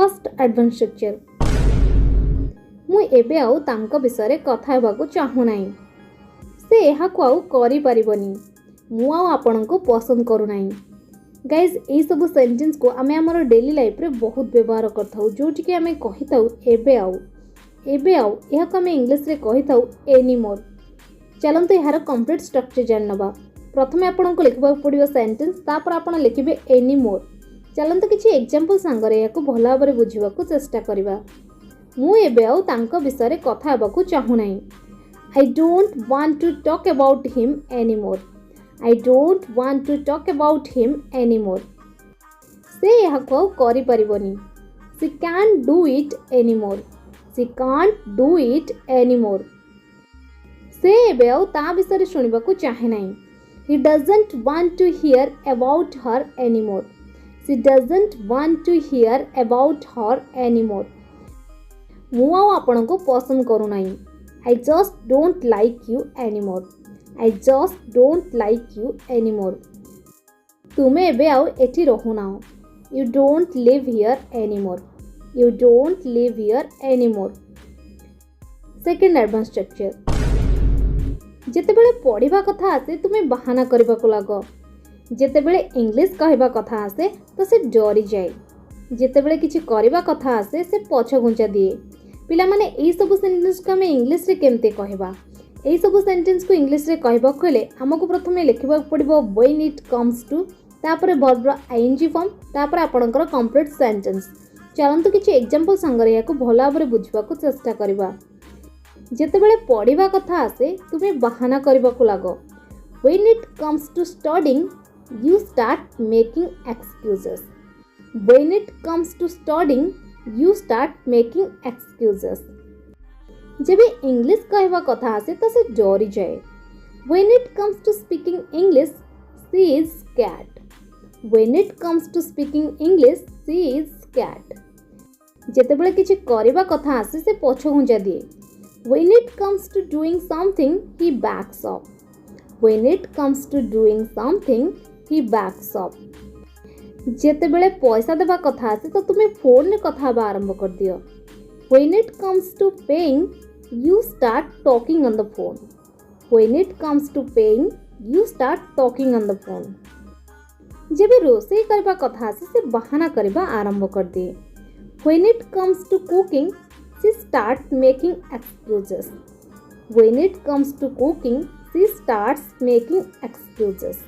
First advance structure मु एबे आउ तांको विषय कथा हेबाकू चाहू नाही से एहा को आउ करि परिबनी मु आउ आपन को पसंद करू नाही। गाइज ए सब सेंटेंस को आमे हमर डेली लाइफ रे बहुत व्यवहार करथाउ जोटी कि आमे कहिताउ एबे आउ एहा को आमे इंग्लिश रे कहिताउ एनी मोर। चलंतु यार कंप्लीट स्ट्रक्चर जान नबा। प्रथमे आपन को लिखबा पड़िबो सेंटेंस तापर आपन लिखिबे एनी मोर। चलंतु किछि एग्जांपल संगरे या को भला भाबरे बुझिबा को चेष्टा करिबा। मु एबे आउ तांको विषय कथा हेबाकू चाहू नाही। I don't want to talk about him anymore. I don't want to talk about him anymore. से यह को करि परिबनी। She can't do it anymore. She can't do it anymore. से एबे आउ ता विषय सुनिबा को चाहे नाही। He doesn't want to hear about her anymore. She doesn't want to hear about her anymore. मु आउ आपन को पसंद करू नाही। I just don't like you anymore. I just don't like you anymore. तुमे एबे आउ एठी रहू नाओ। You don't live here anymore. You don't live here anymore. Second advanced structure. जेतेबेले पढ़िबा कथा आसे तुमे बहाना करबा को लागो। जेतेबेले इंग्लिश कहबा कथा आसे तो से डरी जाए। जेतेबेले किछि करबा कथा आसे से पछ घुंचा दिए। पिला माने एई सब सेंटेंस को हमें इंग्लिश रे केमते कहबा। एई सब सेंटेंस को इंग्लिश रे कहबा कहले हमको प्रथमे लिखबा पड़िबो व्हेन इट कम्स टू तापर वर्ब रो आईएनजी फॉर्म तापर आपनकर कंप्लीट सेंटेंस। चलंतु किछि एग्जांपल संगरे याको भला भाबरे बुझबा को चेष्टा करबा। जेतेबेले पढ़िबा कथा आसे तुमे बहाना करबा को लागो। When it comes to studying you start making excuses. When it comes to studying you start making excuses. जेबे इंग्लिश कहबा कथा आसे तो से डरी जाए। When it comes to speaking English, she is scared. When it comes to speaking English, she is scared. जेतेबेले किछि करबा कथा आसे से पछ घुंचा दिए। When it comes to doing something, he backs off. When it comes to doing something, he backs off. जेतेबेले पैसा देबा कथा आसे तो तुमे फोन रे कथा बा आरंभ कर दियो। When it comes to paying, you start talking on the phone. When it comes to paying, you start talking on the phone. जेबे रोसई करबा कथा आसे से बहाना करबा आरंभ कर दिए। When it comes to cooking, she starts making excuses. When it comes to cooking, she starts making excuses.